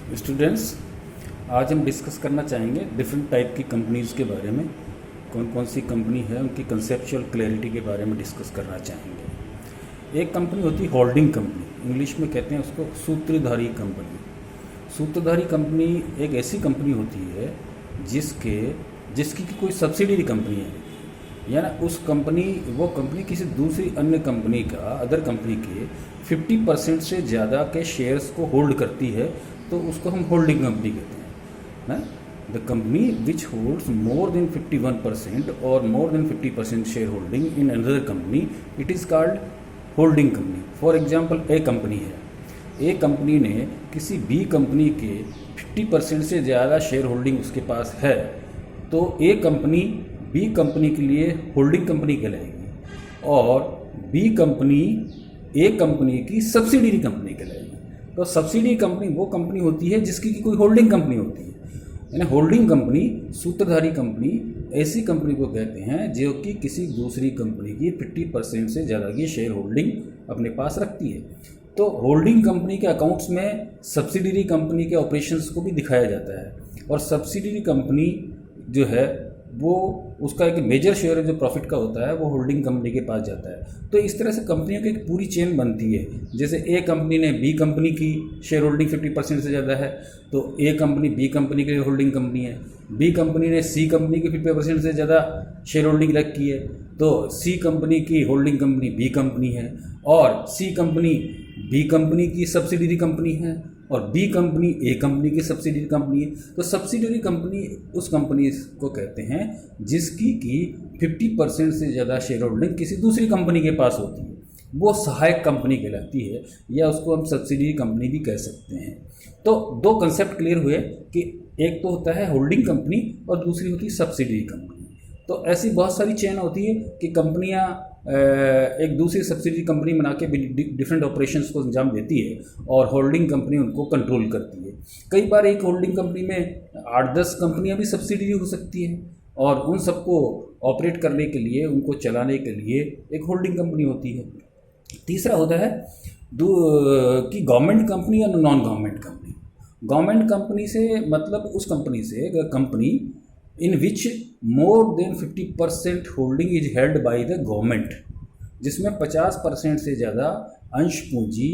Students, आज हम discuss करना चाहेंगे डिफरेंट टाइप की कंपनीज़ के बारे में। कौन कौन सी कंपनी है, उनकी कंसेप्चुअल क्लैरिटी के बारे में डिस्कस करना चाहेंगे। एक कंपनी होती है होल्डिंग कंपनी, इंग्लिश में कहते हैं उसको सूत्रधारी कंपनी। सूत्रधारी कंपनी एक ऐसी कंपनी होती है जिसकी कोई सब्सिडरी कंपनी है, यानी वो कंपनी किसी दूसरी अन्य कंपनी का, अदर कंपनी के 50% से ज़्यादा के शेयर्स को होल्ड करती है, तो उसको हम होल्डिंग कंपनी कहते हैं ना। The company which holds more than 51% और more than 50% share holding in another company, it is called holding company. For example, A company है, ए कंपनी ने किसी बी कंपनी के 50% से ज़्यादा शेयर होल्डिंग उसके पास है, तो ए कंपनी बी कंपनी के लिए होल्डिंग कंपनी कहलाएगी और बी कंपनी ए कंपनी की सब्सिडरी कंपनी कहलाएगी। तो सब्सिडरी कंपनी वो कंपनी होती है जिसकी की कोई होल्डिंग कंपनी होती है, यानी होल्डिंग कंपनी, सूत्रधारी कंपनी ऐसी कंपनी को कहते हैं जो कि किसी दूसरी कंपनी की 50% से ज़्यादा की शेयर होल्डिंग अपने पास रखती है। तो होल्डिंग कंपनी के अकाउंट्स में सब्सिडरी कंपनी के ऑपरेशंस को भी दिखाया जाता है, और सब्सिडरी कंपनी जो है वो उसका एक मेजर शेयर जो प्रॉफिट का होता है वो होल्डिंग कंपनी के पास जाता है। तो इस तरह से कंपनियों की एक पूरी चेन बनती है। जैसे ए कंपनी ने बी कंपनी की शेयर होल्डिंग 50% से ज़्यादा है, तो ए कंपनी बी कंपनी के लिए होल्डिंग कंपनी है। बी कंपनी ने सी कंपनी की 50% से ज़्यादा शेयर होल्डिंग रखी है, तो सी कंपनी की होल्डिंग कंपनी बी कंपनी है, और सी कंपनी बी कंपनी की सब्सिडरी कंपनी है, और बी कंपनी ए कंपनी की सब्सिडरी कंपनी है। तो सब्सिडरी कंपनी उस कंपनी को कहते हैं जिसकी की 50% से ज़्यादा शेयर होल्डिंग किसी दूसरी कंपनी के पास होती है, वो सहायक कंपनी कहलाती है, या उसको हम सब्सिडरी कंपनी भी कह सकते हैं। तो दो कंसेप्ट क्लियर हुए कि एक तो होता है होल्डिंग कंपनी और दूसरी होती है सब्सिडरी कंपनी। तो ऐसी बहुत सारी चेन होती है कि कंपनियां एक दूसरी सब्सिडरी कंपनी बना के डिफरेंट ऑपरेशंस को अंजाम देती है, और होल्डिंग कंपनी उनको कंट्रोल करती है। कई बार एक होल्डिंग कंपनी में 8-10 कंपनियां भी सब्सिडरी हो सकती हैं, और उन सबको ऑपरेट करने के लिए, उनको चलाने के लिए एक होल्डिंग कंपनी होती है। तीसरा होता है कि गवर्नमेंट कंपनी या non government company. Government company से मतलब उस कंपनी से company in which more than 50% holding is held by the government, जिसमें 50% से ज़्यादा अंश पूंजी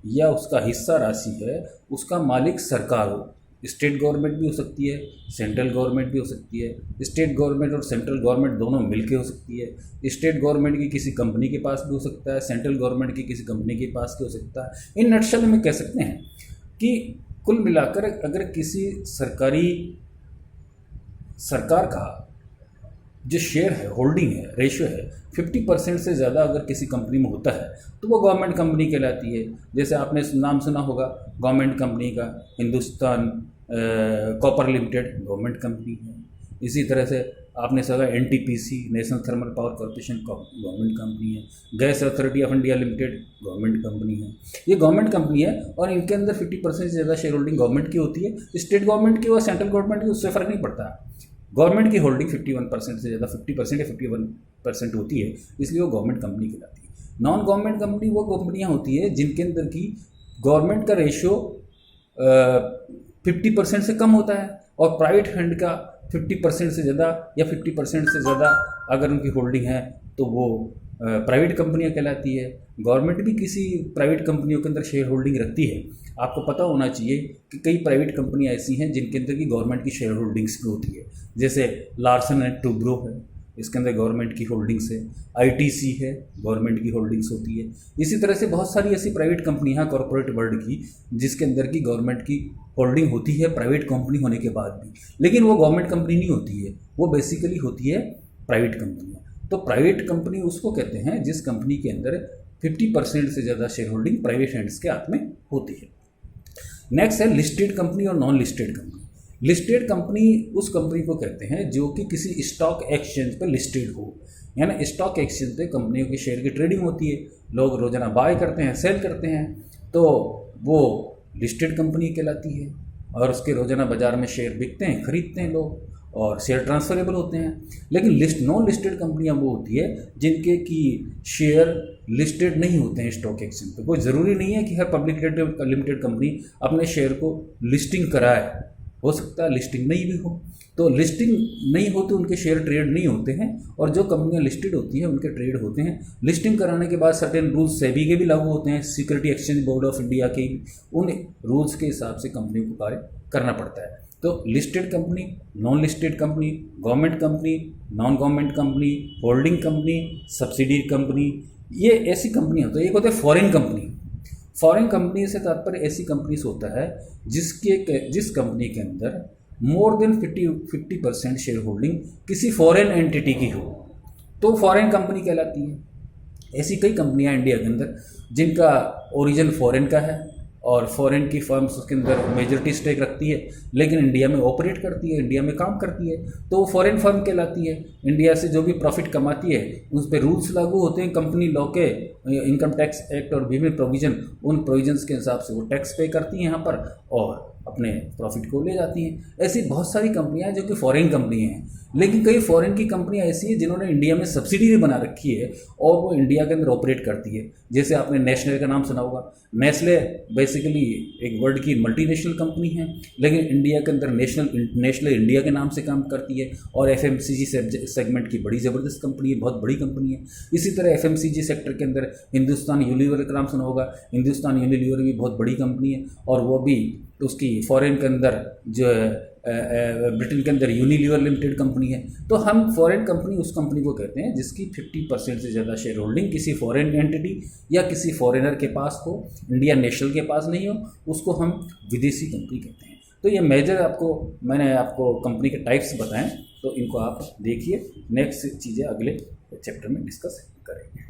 या उसका हिस्सा राशि है उसका मालिक सरकार हो। स्टेट गवर्नमेंट भी हो सकती है, सेंट्रल गवर्नमेंट भी हो सकती है, स्टेट गवर्नमेंट और सेंट्रल गवर्नमेंट दोनों मिलके हो सकती है, स्टेट गवर्नमेंट की किसी कंपनी के पास भी हो सकता है, सेंट्रल गवर्नमेंट की किसी कंपनी के पास भी हो सकता है। इन नटशल में कह सकते हैं कि कुल मिलाकर अगर किसी सरकार का जो शेयर है, होल्डिंग है, रेशियो है, 50% से ज़्यादा अगर किसी कंपनी में होता है तो वो गवर्नमेंट कंपनी कहलाती है। जैसे आपने नाम सुना होगा गवर्नमेंट कंपनी का, Hindustan copper limited government company है। इसी तरह से आपने सुना NTPC, national thermal power corporation government company है। Gas authority of India limited government company है। ये गवर्नमेंट कंपनी है और इनके अंदर 50% से ज़्यादा शेयर होल्डिंग गवर्नमेंट की होती है। स्टेट गवर्नमेंट की और सेंट्रल गवर्नमेंट की उससे फ़र्क नहीं पड़ता। गवर्नमेंट की होल्डिंग 51% से ज़्यादा, 50% या 51% होती है, इसलिए वो गवर्नमेंट कंपनी कहलाती है। नॉन गवर्नमेंट कंपनी वो कंपनियां होती है जिनके अंदर की गवर्नमेंट का रेशियो 50% से कम होता है, और प्राइवेट फंड का 50% से ज़्यादा या 50% से ज़्यादा अगर उनकी होल्डिंग है तो वो प्राइवेट कंपनियां कहलाती है। गवर्नमेंट भी किसी प्राइवेट कंपनियों के अंदर शेयर होल्डिंग रखती है। आपको पता होना चाहिए कि कई प्राइवेट कंपनियां ऐसी हैं जिनके अंदर की गवर्नमेंट की शेयर होल्डिंग्स होती है। जैसे लार्सन एंड टुब्रो है, इसके अंदर गवर्नमेंट की होल्डिंग्स है। आईटीसी है, गवर्नमेंट की होल्डिंग्स होती है। इसी तरह से बहुत सारी ऐसी प्राइवेट कंपनियां हैं कॉर्पोरेट वर्ल्ड की जिसके अंदर की गवर्नमेंट की होल्डिंग होती है प्राइवेट कंपनी होने के बाद भी, लेकिन वो गवर्नमेंट कंपनी नहीं होती है, वो बेसिकली होती है प्राइवेट कंपनियाँ। तो प्राइवेट कंपनी उसको कहते हैं जिस कंपनी के अंदर 50% से ज़्यादा शेयर होल्डिंग प्राइवेट हैंड्स के हाथ में होती है। नेक्स्ट है लिस्टेड कंपनी और non listed company. Listed company उस कंपनी को कहते हैं जो कि किसी स्टॉक एक्सचेंज पर लिस्टेड हो, यानी स्टॉक एक्सचेंज पे कंपनियों के शेयर की ट्रेडिंग होती है, लोग रोजाना बाय करते हैं, सेल करते हैं, तो वो लिस्टेड कंपनी कहलाती है। और उसके रोजाना बाजार में शेयर बिकते हैं, खरीदते हैं लोग, और शेयर ट्रांसफरेबल होते हैं। लेकिन नॉन लिस्टेड कंपनियां वो होती है जिनके की शेयर लिस्टेड नहीं होते हैं स्टॉक एक्सचेंज पे। कोई ज़रूरी नहीं है कि हर पब्लिक लिमिटेड कंपनी अपने शेयर को लिस्टिंग कराए, हो सकता है लिस्टिंग नहीं भी हो। तो लिस्टिंग नहीं हो तो उनके शेयर ट्रेड नहीं होते हैं, और जो कंपनियां लिस्टेड होती हैं उनके ट्रेड होते हैं। लिस्टिंग कराने के बाद सर्टेन रूल्स सेबी के भी लागू होते हैं, security exchange board of India के, उन रूल्स के हिसाब से कंपनी को कार्य करना पड़ता है। तो listed company, non listed company, government company, non government company, holding company, subsidy company, ये ऐसी कंपनियां होती है। एक होते हैं फॉरेन कंपनी। फॉरेन कंपनी से तात्पर्य ऐसी कंपनी से होता है जिस कंपनी के अंदर मोर देन 50% शेयर होल्डिंग किसी फॉरेन एंटिटी की हो, तो फॉरेन कंपनी कहलाती है। ऐसी कई कंपनियां इंडिया के अंदर जिनका ओरिजिन फॉरेन का है और फॉरेन की फर्म्स उसके अंदर मेजॉरिटी स्टेक रखती है, लेकिन इंडिया में ऑपरेट करती है, इंडिया में काम करती है, तो वो फॉरेन फर्म कहलाती है। इंडिया से जो भी प्रॉफिट कमाती है उस पर रूल्स लागू होते हैं कंपनी लॉ के, इनकम टैक्स एक्ट और विभिन्न प्रोविजन, उन प्रोविजंस के हिसाब से वो टैक्स पे करती हैं यहाँ पर और अपने प्रॉफिट को ले जाती हैं। ऐसी बहुत सारी कंपनियां जो कि फॉरेन कंपनियां हैं। लेकिन कई फॉरेन की कंपनियां ऐसी हैं जिन्होंने इंडिया में सब्सिडियरी बना रखी है और वो इंडिया के अंदर ऑपरेट करती है। जैसे आपने नेस्ले का नाम सुना होगा। नेस्ले बेसिकली एक वर्ल्ड की मल्टीनेशनल कंपनी है, लेकिन इंडिया के अंदर नेस्ले इंडिया के नाम से काम करती है और एफएमसीजी सेगमेंट की बड़ी ज़बरदस्त कंपनी है, बहुत बड़ी कंपनी है। इसी तरह एफएमसीजी सेक्टर के अंदर हिंदुस्तान यूनिलीवर का नाम सुना होगा। हिंदुस्तान यूनिलीवर भी बहुत बड़ी कंपनी है और वो भी उसकी फॉरेन के अंदर जो ब्रिटेन के अंदर यूनिलीवर लिमिटेड कंपनी है। तो हम फॉरेन कंपनी उस कंपनी को कहते हैं जिसकी 50% से ज़्यादा शेयर होल्डिंग किसी फॉरेन एंटिटी या किसी फॉरेनर के पास हो, इंडिया नेशनल के पास नहीं हो, उसको हम विदेशी कंपनी कहते हैं। तो ये मेजर मैंने आपको कंपनी के टाइप्स बताएं, तो इनको आप देखिए। नेक्स्ट चीज़ें अगले चैप्टर में डिस्कस करेंगे।